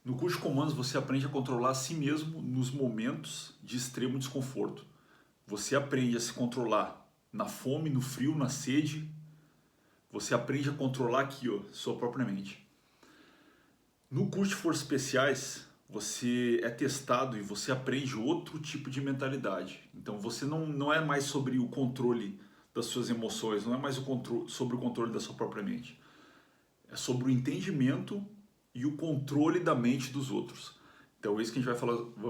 No curso de comandos você aprende a controlar a si mesmo nos momentos de extremo desconforto. Você aprende a se controlar na fome, no frio, na sede. Você aprende a controlar aqui, ó, sua própria mente. No curso de forças especiais, você é testado e você aprende outro tipo de mentalidade. Então você não é mais sobre o controle das suas emoções, não é mais sobre o controle da sua própria mente. É sobre o entendimento e o controle da mente dos outros. Então é isso que a gente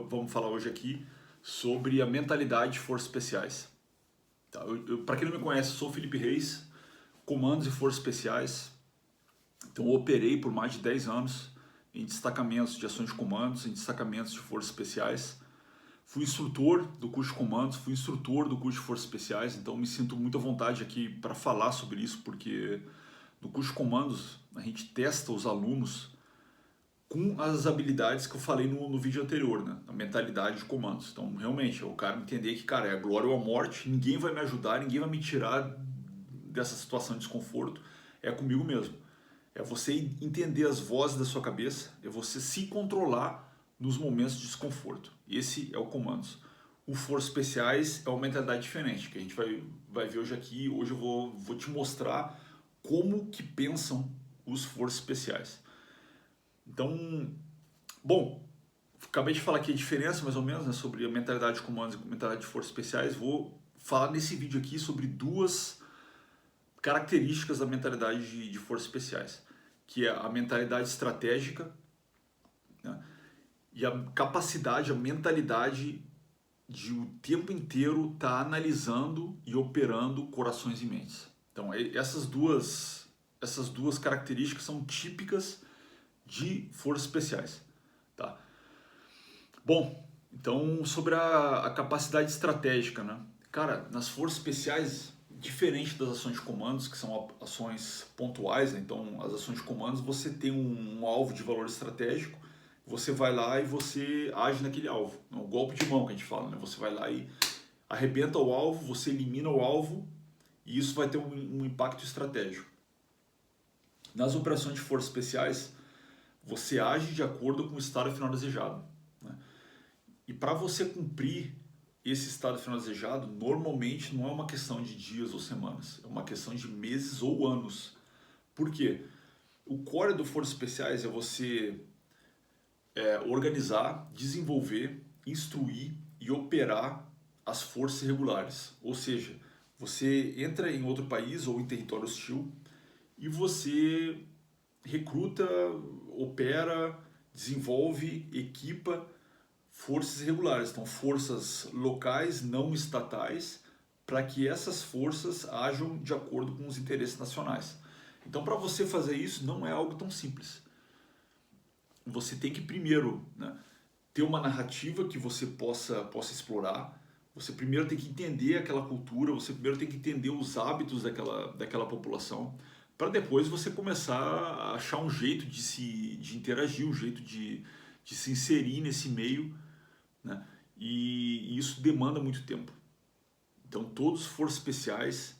vamos falar hoje aqui sobre a mentalidade de forças especiais. Tá? Para quem não me conhece, sou Felipe Reis, comandos e forças especiais. Então eu operei por mais de 10 anos em destacamentos de ações de comandos, em destacamentos de forças especiais. Fui instrutor do curso de comandos, fui instrutor do curso de forças especiais, então me sinto muito à vontade aqui para falar sobre isso, porque no curso de comandos a gente testa os alunos com as habilidades que eu falei no vídeo anterior, né? A mentalidade de comandos. Então, realmente, é o cara entender que, cara, é a glória ou a morte, ninguém vai me ajudar, ninguém vai me tirar dessa situação de desconforto, é comigo mesmo. É você entender as vozes da sua cabeça, é você se controlar nos momentos de desconforto. Esse é o comandos. O Forças Especiais é uma mentalidade diferente, que a gente vai ver hoje aqui. Hoje eu vou te mostrar como que pensam os Forças Especiais. Então, bom, acabei de falar aqui a diferença mais ou menos, né, sobre a mentalidade de comandos e a mentalidade de forças especiais. Vou falar nesse vídeo aqui sobre duas características da mentalidade de forças especiais, que é a mentalidade estratégica, né, e a capacidade, a mentalidade de o tempo inteiro estar analisando e operando corações e mentes. Então, essas duas características são típicas de forças especiais. Tá? Bom, então sobre a capacidade estratégica, né? Cara, nas forças especiais, diferente das ações de comandos, que são ações pontuais, né? Então as ações de comandos você tem um alvo de valor estratégico, você vai lá e você age naquele alvo. É um golpe de mão que a gente fala, né? Você vai lá e arrebenta o alvo, você elimina o alvo e isso vai ter um impacto estratégico. Nas operações de forças especiais, você age de acordo com o estado final desejado, né? E para você cumprir esse estado final desejado, normalmente não é uma questão de dias ou semanas, é uma questão de meses ou anos. Por quê? O core do Forças Especiais é você organizar, desenvolver, instruir e operar as forças regulares. Ou seja, você entra em outro país ou em território hostil e você recruta, opera, desenvolve, equipa forças irregulares, então forças locais não estatais, para que essas forças ajam de acordo com os interesses nacionais. Então, para você fazer isso, não é algo tão simples. Você tem que primeiro, né, ter uma narrativa que você possa explorar. Você primeiro tem que entender aquela cultura, você primeiro tem que entender os hábitos daquela população, para depois você começar a achar um jeito de interagir, um jeito de se inserir nesse meio, né? E isso demanda muito tempo. Então todos os forças especiais,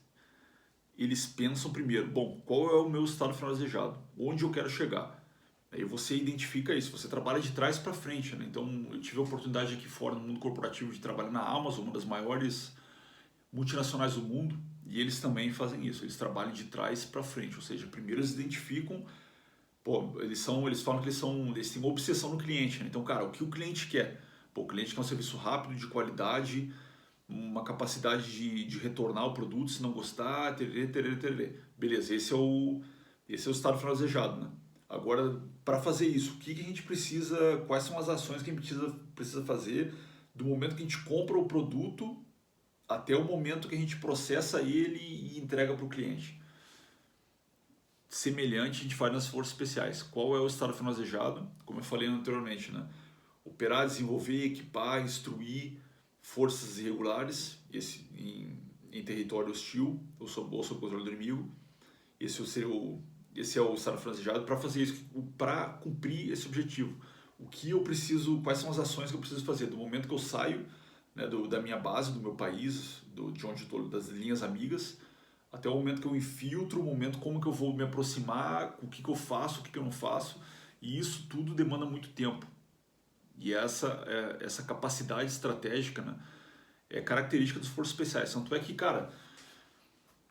eles pensam primeiro, bom, qual é o meu estado final desejado? Onde eu quero chegar? Aí você identifica isso, você trabalha de trás para frente, né? Então eu tive a oportunidade aqui fora no mundo corporativo de trabalhar na Amazon, uma das maiores multinacionais do mundo, e eles também fazem isso, eles trabalham de trás para frente, ou seja, primeiro eles identificam, pô, eles falam que eles têm uma obsessão no cliente, né? Então, cara, o que o cliente quer? Pô, o cliente quer um serviço rápido, de qualidade, uma capacidade de retornar o produto se não gostar, tererê, tererê, tererê. Beleza, esse é o estado final desejado, né? Agora, para fazer isso, o que a gente precisa, quais são as ações que a gente precisa fazer do momento que a gente compra o produto até o momento que a gente processa ele e entrega para o cliente. Semelhante a gente faz nas forças especiais. Qual é o estado final desejado? Como eu falei anteriormente, né? Operar, desenvolver, equipar, instruir forças irregulares em território hostil ou sob controle do inimigo. Esse é o estado final desejado. Para fazer isso, para cumprir esse objetivo, o que eu preciso, quais são as ações que eu preciso fazer do momento que eu saio, né, da minha base, do meu país, de onde estou, das linhas amigas, até o momento que eu infiltro, o momento como que eu vou me aproximar, o que eu faço, o que eu não faço. E isso tudo demanda muito tempo. E essa capacidade estratégica, né, é característica dos forças especiais. Tanto é que, cara,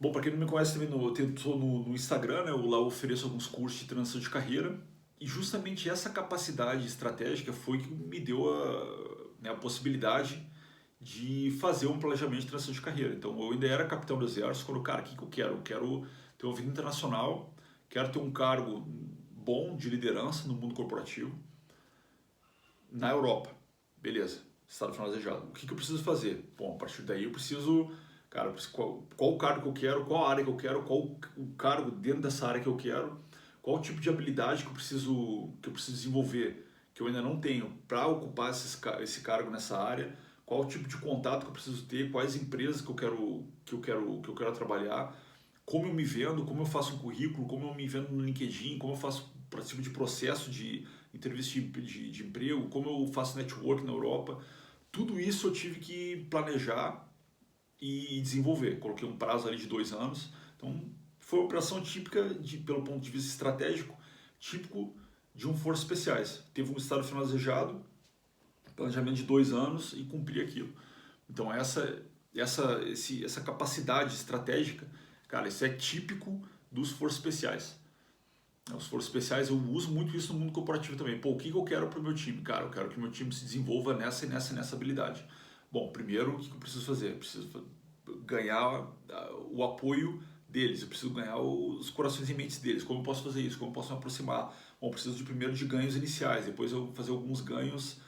bom, para quem não me conhece também, eu tô no Instagram, né, eu lá ofereço alguns cursos de transição de carreira, e justamente essa capacidade estratégica foi que me deu né, a possibilidade de fazer um planejamento de transição de carreira. Então, eu ainda era capitão do exército, quando, cara, o que eu quero? Eu quero ter uma vida internacional, quero ter um cargo bom de liderança no mundo corporativo na Europa. Beleza, estado final desejado. O que eu preciso fazer? Bom, a partir daí eu preciso, cara, qual o cargo que eu quero, qual a área que eu quero, qual o cargo dentro dessa área que eu quero, qual o tipo de habilidade que eu preciso desenvolver, que eu ainda não tenho, para ocupar esse cargo nessa área, qual o tipo de contato que eu preciso ter, quais empresas que eu quero trabalhar, como eu me vendo, como eu faço um currículo, como eu me vendo no LinkedIn, como eu faço tipo de processo de entrevista de emprego, como eu faço network na Europa. Tudo isso eu tive que planejar e desenvolver. Coloquei um prazo ali de 2 anos. Então, foi uma operação típica, pelo ponto de vista estratégico, típico de um Forças Especiais. Teve um estado final desejado, planejamento de 2 anos e cumprir aquilo. Então, essa capacidade estratégica, cara, isso é típico dos Forças Especiais. Os Forças Especiais, eu uso muito isso no mundo corporativo também. Pô, o que eu quero para o meu time? Cara, eu quero que o meu time se desenvolva nessa e nessa habilidade. Bom, primeiro, o que eu preciso fazer? Eu preciso ganhar o apoio deles, eu preciso ganhar os corações e mentes deles. Como eu posso fazer isso? Como eu posso me aproximar? Bom, eu preciso primeiro de ganhos iniciais, depois eu fazer alguns ganhos,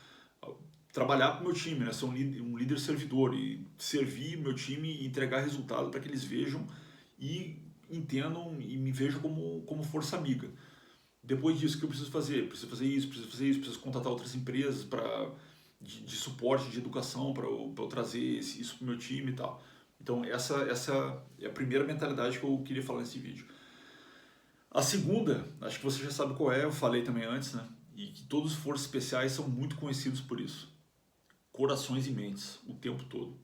trabalhar para o meu time, né? Ser um líder servidor e servir meu time e entregar resultado para que eles vejam e entendam e me vejam como força amiga. Depois disso, o que eu preciso fazer? Preciso fazer isso, preciso fazer isso, preciso contatar outras empresas de suporte, de educação, para eu trazer isso para o meu time e tal. Então, essa é a primeira mentalidade que eu queria falar nesse vídeo. A segunda, acho que você já sabe qual é, eu falei também antes, né? E que todos os forças especiais são muito conhecidos por isso. Corações e mentes, o tempo todo.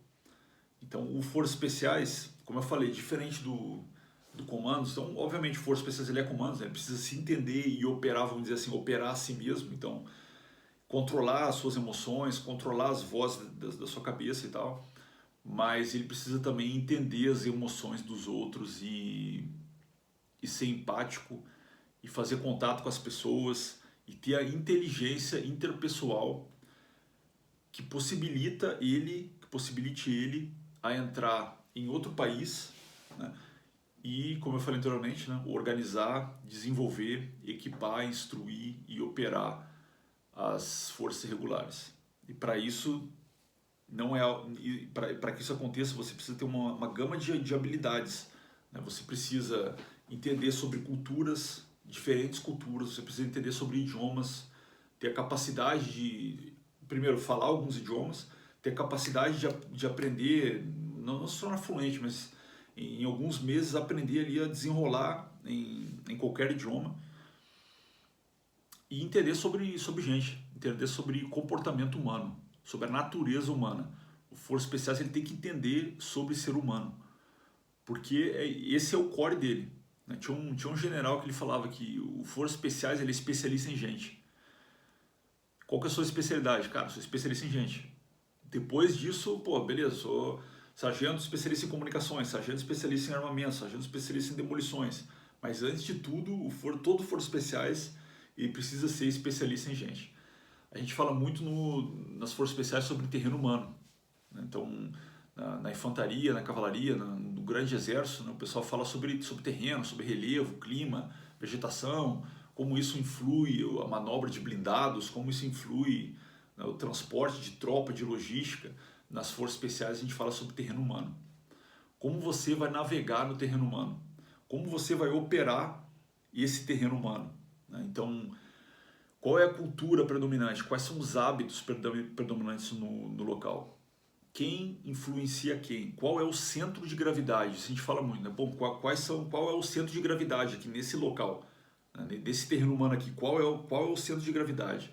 Então, o Forças Especiais, como eu falei, diferente do Comandos, então, obviamente, Forças Especiais ele é Comandos, né? Ele precisa se entender e operar, vamos dizer assim, operar a si mesmo, então, controlar as suas emoções, controlar as vozes da sua cabeça e tal, mas ele precisa também entender as emoções dos outros e ser empático e fazer contato com as pessoas e ter a inteligência interpessoal que possibilite ele a entrar em outro país, né? E, como eu falei anteriormente, né, organizar, desenvolver, equipar, instruir e operar as forças regulares. E para isso não é para que isso aconteça, você precisa ter uma gama de habilidades, né? Você precisa entender sobre culturas, diferentes culturas, você precisa entender sobre idiomas, ter a capacidade de primeiro falar alguns idiomas, ter a capacidade de aprender, não se tornar fluente, mas em alguns meses aprender ali a desenrolar em qualquer idioma e entender sobre gente, entender sobre comportamento humano, sobre a natureza humana. O Forças Especiais ele tem que entender sobre ser humano, porque esse é o core dele, né? Tinha um general que ele falava que o Forças Especiais ele é especialista em gente. Qual que é a sua especialidade? Cara, sou especialista em gente. Depois disso, pô, beleza, sou sargento especialista em comunicações, sargento especialista em armamentos, sargento especialista em demolições. Mas antes de tudo, todo Forças Especiais ele precisa ser especialista em gente. A gente fala muito nas Forças Especiais sobre terreno humano, né? Então, na infantaria, na cavalaria, no grande exército, né, o pessoal fala sobre terreno, sobre relevo, clima, vegetação, como isso influi a manobra de blindados, como isso influi, né, o transporte de tropa, de logística. Nas Forças Especiais a gente fala sobre terreno humano. Como você vai navegar no terreno humano? Como você vai operar esse terreno humano, né? Então, qual é a cultura predominante? Quais são os hábitos predominantes no local? Quem influencia quem? Qual é o centro de gravidade? Isso a gente fala muito, né? Bom, qual é o centro de gravidade aqui nesse local, né? Nesse terreno humano aqui? Qual é o centro de gravidade?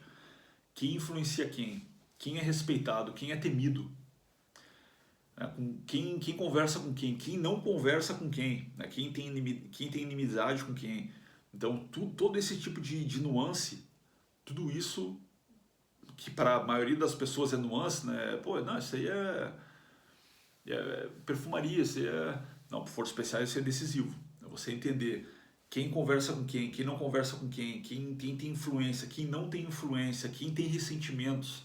Quem influencia quem? Quem é respeitado? Quem é temido? Né? Quem conversa com quem? Quem não conversa com quem? Né? Quem tem inimizade com quem? Então, todo esse tipo de nuance Tudo isso que para a maioria das pessoas é nuance, né? Pô, não, isso aí é perfumaria, isso aí é... Não, por forças especiais isso é decisivo. É você entender quem conversa com quem não conversa com quem tem influência, quem não tem influência, quem tem ressentimentos,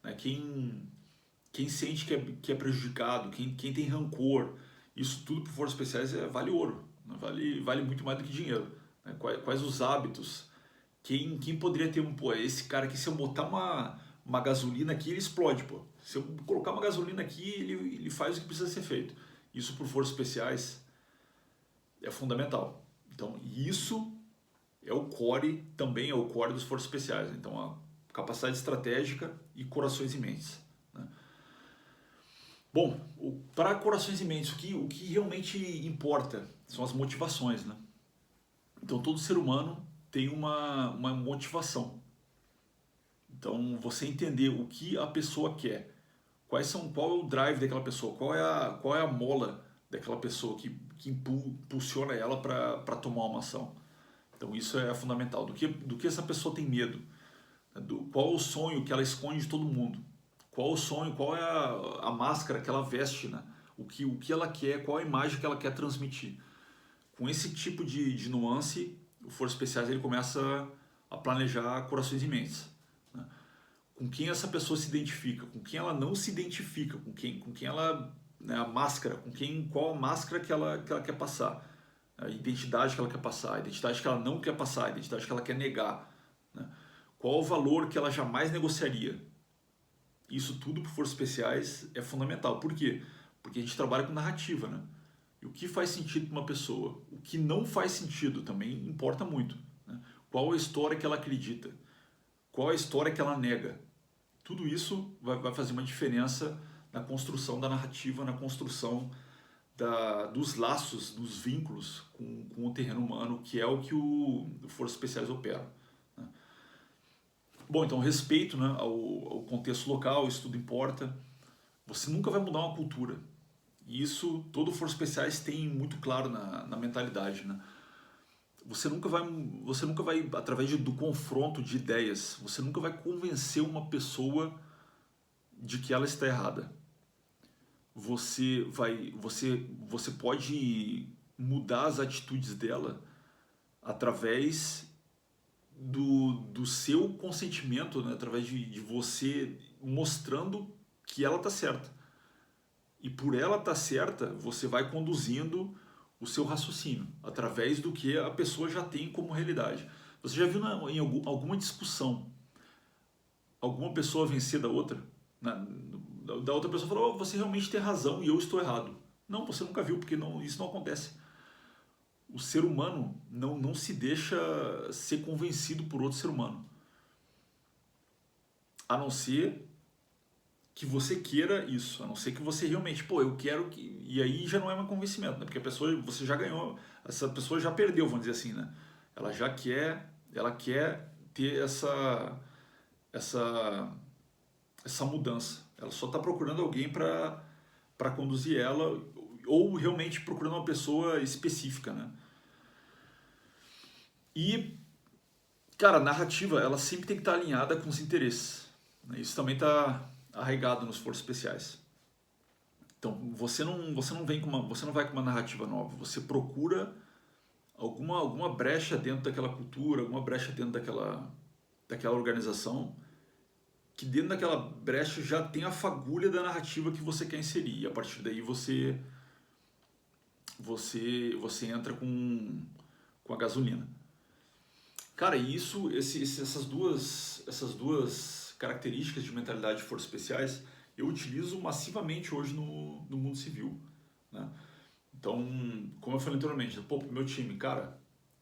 né? Quem sente que é prejudicado, quem tem rancor. Isso tudo por forças especiais vale ouro, né? Vale muito mais do que dinheiro. Né? Quais os hábitos? Quem poderia ter pô, esse cara aqui, se eu botar uma gasolina aqui, ele explode, pô. Se eu colocar uma gasolina aqui, ele faz o que precisa ser feito. Isso por forças especiais é fundamental. Então, isso é o core, também é o core dos forças especiais. Então, a capacidade estratégica e corações e mentes. Né? Bom, para corações e mentes, o que realmente importa são as motivações. Né? Então, todo ser humano tem uma motivação. Então, você entender o que a pessoa quer, qual é o drive daquela pessoa, qual é a mola daquela pessoa que impulsiona ela para tomar uma ação. Então, isso é fundamental. Do que essa pessoa tem medo? Qual é o sonho que ela esconde de todo mundo? Qual o sonho, qual é a máscara que ela veste? Né? O que ela quer, qual a imagem que ela quer transmitir? Com esse tipo de nuance, o Forças Especiais ele começa a planejar corações e mentes. Né? Com quem essa pessoa se identifica, com quem ela não se identifica, com quem ela, né, a máscara, qual a máscara que ela quer passar, a identidade que ela quer passar, a identidade que ela não quer passar, a identidade que ela quer negar, né? Qual o valor que ela jamais negociaria. Isso tudo por Forças Especiais é fundamental. Por quê? Porque a gente trabalha com narrativa, né? E o que faz sentido para uma pessoa? O que não faz sentido também importa muito. Né? Qual a história que ela acredita? Qual a história que ela nega? Tudo isso vai fazer uma diferença na construção da narrativa, na construção dos laços, dos vínculos com o terreno humano, que é o que o Forças Especiais opera. Né? Bom, então respeito, né, ao contexto local, isso tudo importa. Você nunca vai mudar uma cultura. E isso todo Forças Especiais tem muito claro na mentalidade. Né? Você nunca vai, através do confronto de ideias, você nunca vai convencer uma pessoa de que ela está errada. Você pode mudar as atitudes dela através do seu consentimento, né? Através de você mostrando que ela está certa. E por ela estar certa, você vai conduzindo o seu raciocínio, através do que a pessoa já tem como realidade. Você já viu em alguma discussão alguma pessoa vencer da outra? Da outra pessoa falou, oh, você realmente tem razão e eu estou errado. Não, você nunca viu, porque isso não acontece. O ser humano não se deixa ser convencido por outro ser humano. A não ser que você queira isso, a não ser que você realmente, pô, eu quero que... E aí já não é um convencimento, né? Porque a pessoa, você já ganhou, essa pessoa já perdeu, vamos dizer assim, né? Ela quer ter essa mudança. Ela só está procurando alguém para conduzir ela, ou realmente procurando uma pessoa específica, né? E, cara, a narrativa, ela sempre tem que estar alinhada com os interesses. Né? Isso também está arraigado nos Forças Especiais. Então, você não vai com uma narrativa nova, você procura alguma brecha dentro daquela cultura, alguma brecha dentro daquela organização, que dentro daquela brecha já tem a fagulha da narrativa que você quer inserir. E a partir daí você entra com a gasolina. Cara, e essas duas características de mentalidade de Forças Especiais eu utilizo massivamente hoje no mundo civil. Né? Então, como eu falei anteriormente, pô, pro meu time, cara,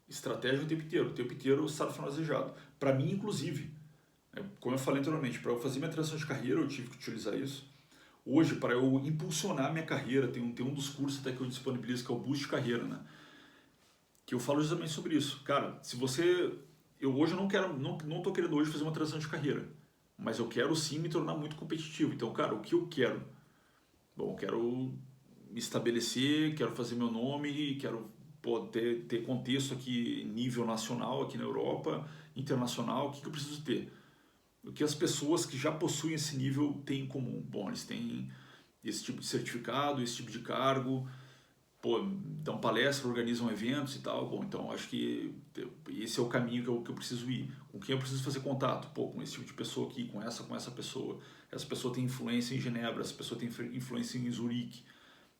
estratégia o tempo inteiro sabe finalizado. Para mim, inclusive, como eu falei anteriormente, para eu fazer minha transição de carreira, eu tive que utilizar isso. Hoje, para eu impulsionar minha carreira, tem um dos cursos até que eu disponibilizo, que é o Boost de Carreira, né? Que eu falo justamente sobre isso. Cara, se você... Eu hoje não tô querendo hoje fazer uma transição de carreira, mas eu quero sim me tornar muito competitivo. Então, cara, o que eu quero? Bom, eu quero me estabelecer, quero fazer meu nome, quero pode ter contexto aqui, nível nacional, aqui na Europa, internacional, o que eu preciso ter? O que as pessoas que já possuem esse nível têm em comum? Bom, eles têm esse tipo de certificado, esse tipo de cargo, pô, dão palestra, organizam eventos e tal. Bom, então acho que esse é o caminho que eu preciso ir. Com quem eu preciso fazer contato? Pô, com esse tipo de pessoa aqui, com essa pessoa. Essa pessoa tem influência em Genebra, essa pessoa tem influência em Zurique,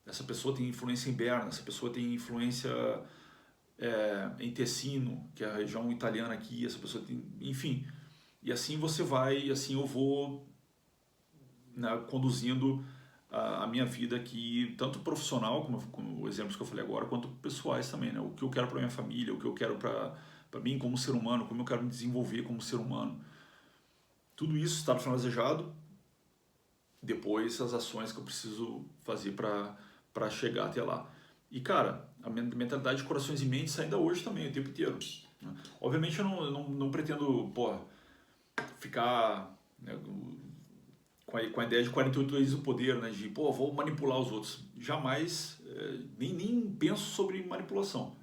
essa pessoa tem influência em Berna, essa pessoa tem influência em Tessino, que é a região italiana aqui, essa pessoa tem, enfim. E assim você vai, e assim eu vou, né, conduzindo a minha vida aqui, tanto profissional, como os exemplos que eu falei agora, quanto pessoais também, né? O que eu quero para minha família, o que eu quero para mim como ser humano, como eu quero me desenvolver como ser humano. Tudo isso está planejado, depois as ações que eu preciso fazer para chegar até lá. E cara, a mentalidade de corações e mentes ainda hoje também, o tempo inteiro, né? Obviamente eu não pretendo, pô, ficar, né, com a ideia de 48 vezes o poder, né, de pô, vou manipular os outros. Jamais, nem penso sobre manipulação.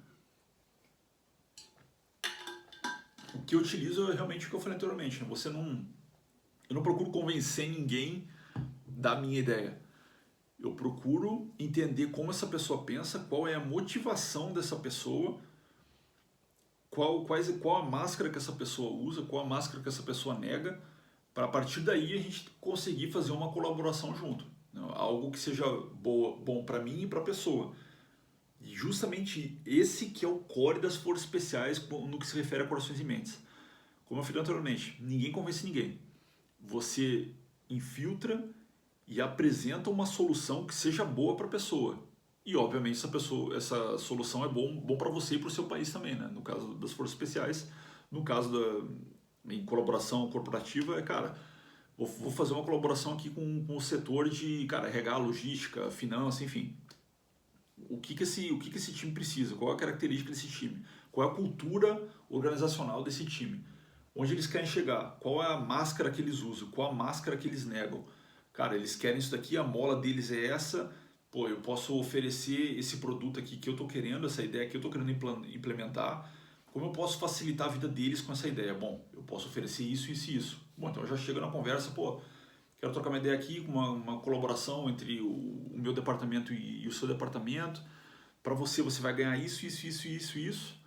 O que eu utilizo é realmente o que eu falei anteriormente, né? Eu não procuro convencer ninguém da minha ideia. Eu procuro entender como essa pessoa pensa, qual é a motivação dessa pessoa, qual a máscara que essa pessoa usa, qual a máscara que essa pessoa nega, para a partir daí a gente conseguir fazer uma colaboração junto, né? Algo que seja bom para mim e para a pessoa. E justamente esse que é o core das forças especiais no que se refere a corações e mentes. Como eu falei anteriormente, ninguém convence ninguém. Você infiltra e apresenta uma solução que seja boa para a pessoa. E obviamente essa solução é bom para você e para o seu país também, né? No caso das forças especiais, no caso em colaboração corporativa, cara, vou fazer uma colaboração aqui com o setor de, cara, RH, logística, finança, enfim. O que esse time precisa? Qual é a característica desse time? Qual é a cultura organizacional desse time? Onde eles querem chegar? Qual é a máscara que eles usam? Qual a máscara que eles negam? Cara, eles querem isso daqui, a mola deles é essa. Pô, eu posso oferecer esse produto aqui que eu tô querendo, essa ideia que eu tô querendo implementar. Como eu posso facilitar a vida deles com essa ideia? Bom, eu posso oferecer isso, isso e isso. Bom, então eu já chego na conversa, pô, quero trocar uma ideia aqui com uma colaboração entre o meu departamento e o seu departamento. Para você, você vai ganhar isso, isso, isso, isso, isso.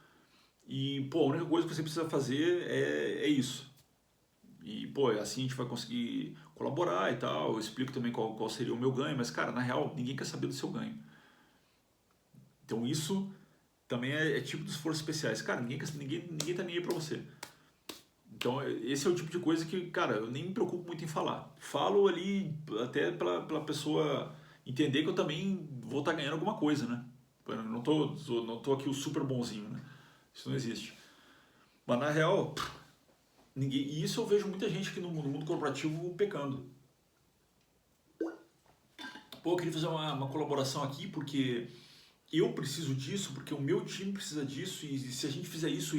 E, pô, a única coisa que você precisa fazer é isso. E, pô, assim a gente vai conseguir colaborar e tal. Eu explico também qual seria o meu ganho, mas, cara, na real, ninguém quer saber do seu ganho. Então, isso também é tipo dos forças especiais. Cara, ninguém tá nem aí pra você. Então, esse é o tipo de coisa que, cara, eu nem me preocupo muito em falar. Falo ali até pela pessoa entender que eu também vou estar ganhando alguma coisa, né? Eu não tô aqui o super bonzinho, né? Isso não existe. Mas, na real, e isso eu vejo muita gente aqui no mundo corporativo pecando. Pô, eu queria fazer uma colaboração aqui porque eu preciso disso, porque o meu time precisa disso, e se a gente fizer isso,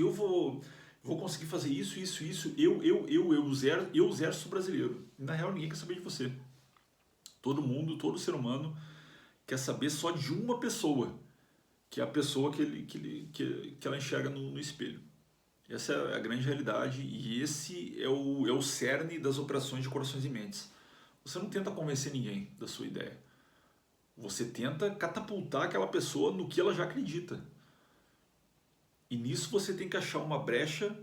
vou conseguir fazer isso, isso, isso. Eu exerço brasileiro. E, na real, ninguém quer saber de você. Todo mundo, todo ser humano quer saber só de uma pessoa, que é a pessoa que ela enxerga no espelho. Essa é a grande realidade e esse é o cerne das operações de corações e mentes. Você não tenta convencer ninguém da sua ideia. Você tenta catapultar aquela pessoa no que ela já acredita. E nisso você tem que achar uma brecha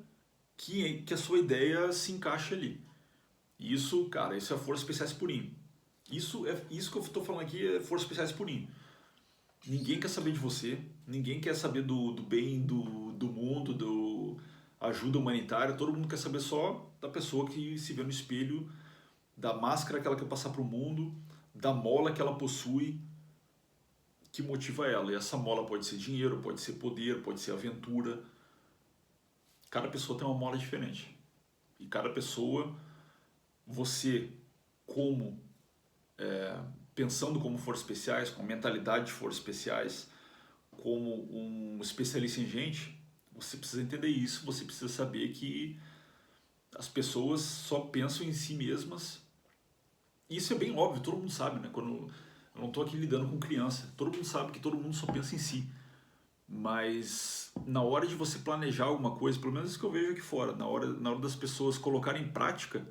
que a sua ideia se encaixe ali. E isso, cara, isso é Forças Especiais purinho. Isso que eu estou falando aqui é Forças Especiais purinho. Ninguém quer saber de você, ninguém quer saber do bem do mundo, do ajuda humanitária, todo mundo quer saber só da pessoa que se vê no espelho, da máscara que ela quer passar para o mundo, da mola que ela possui, que motiva ela. E essa mola pode ser dinheiro, pode ser poder, pode ser aventura. Cada pessoa tem uma mola diferente. E cada pessoa, você como pensando como forças especiais, com mentalidade de forças especiais, como um especialista em gente, você precisa entender isso, você precisa saber que as pessoas só pensam em si mesmas. Isso é bem óbvio, todo mundo sabe, né? Quando eu não estou aqui lidando com criança, todo mundo sabe que todo mundo só pensa em si. mas na hora de você planejar alguma coisa, pelo menos isso que eu vejo aqui fora, na hora das pessoas colocarem em prática,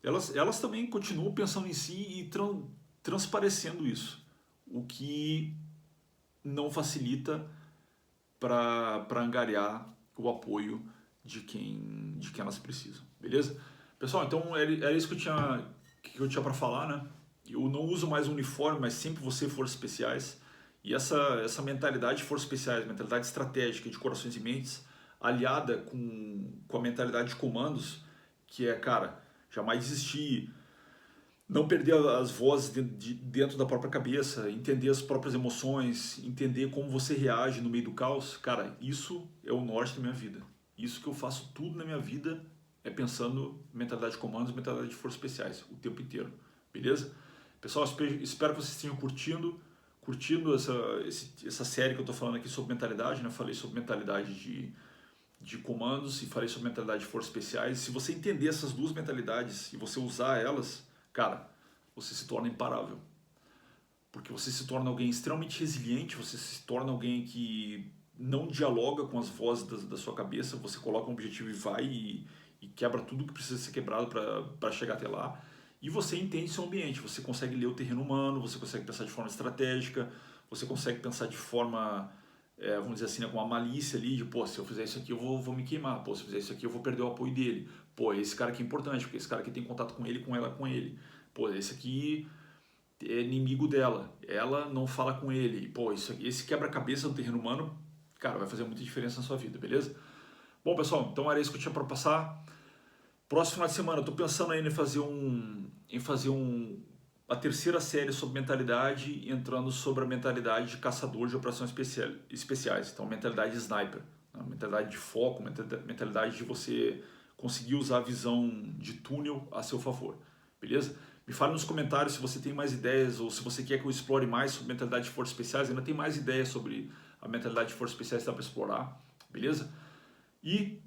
elas também continuam pensando em si e transparecendo isso, o que não facilita para angariar o apoio de quem elas precisam, beleza? Pessoal, então era isso que eu tinha para falar, né? Eu não uso mais uniforme, mas sempre você forças especiais. E essa mentalidade de forças especiais, mentalidade estratégica de corações e mentes, aliada com a mentalidade de comandos, que é, cara, jamais desistir, não perder as vozes dentro da própria cabeça, entender as próprias emoções, entender como você reage no meio do caos, cara, isso é o norte da minha vida. Isso que eu faço tudo na minha vida é pensando em mentalidade de comandos, mentalidade de forças especiais, o tempo inteiro, beleza? Pessoal, espero que vocês tenham curtindo essa série que eu estou falando aqui sobre mentalidade, né? Eu falei sobre mentalidade de comandos e falei sobre mentalidade de forças especiais. Se você entender essas duas mentalidades e você usar elas, cara, você se torna imparável. Porque você se torna alguém extremamente resiliente, você se torna alguém que não dialoga com as vozes da sua cabeça, você coloca um objetivo e vai e quebra tudo que precisa ser quebrado para chegar até lá. E você entende seu ambiente, você consegue ler o terreno humano, você consegue pensar de forma estratégica, você consegue pensar de forma, vamos dizer assim, né, com uma malícia ali, de, pô, se eu fizer isso aqui eu vou me queimar, pô, se eu fizer isso aqui eu vou perder o apoio dele, pô, esse cara aqui é importante, porque esse cara aqui tem contato com ele, com ela, com ele, pô, esse aqui é inimigo dela, ela não fala com ele, pô, isso aqui, esse quebra-cabeça no terreno humano, cara, vai fazer muita diferença na sua vida, beleza? Bom, pessoal, então era isso que eu tinha para passar. Próximo final de semana, eu tô pensando ainda em fazer a terceira série sobre mentalidade, entrando sobre a mentalidade de caçador de operações especiais. Então, mentalidade de sniper, né? Mentalidade de foco, mentalidade de você conseguir usar a visão de túnel a seu favor, beleza? Me fale nos comentários se você tem mais ideias ou se você quer que eu explore mais sobre mentalidade de forças especiais. Ainda tem mais ideias sobre a mentalidade de forças especiais que dá para explorar, beleza? E,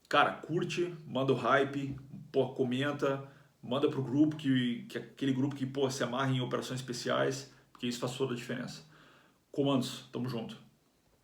cara, curte, manda o hype, pô, comenta, manda pro grupo, que é aquele grupo que, pô, se amarra em operações especiais, porque isso faz toda a diferença. Comandos, tamo junto.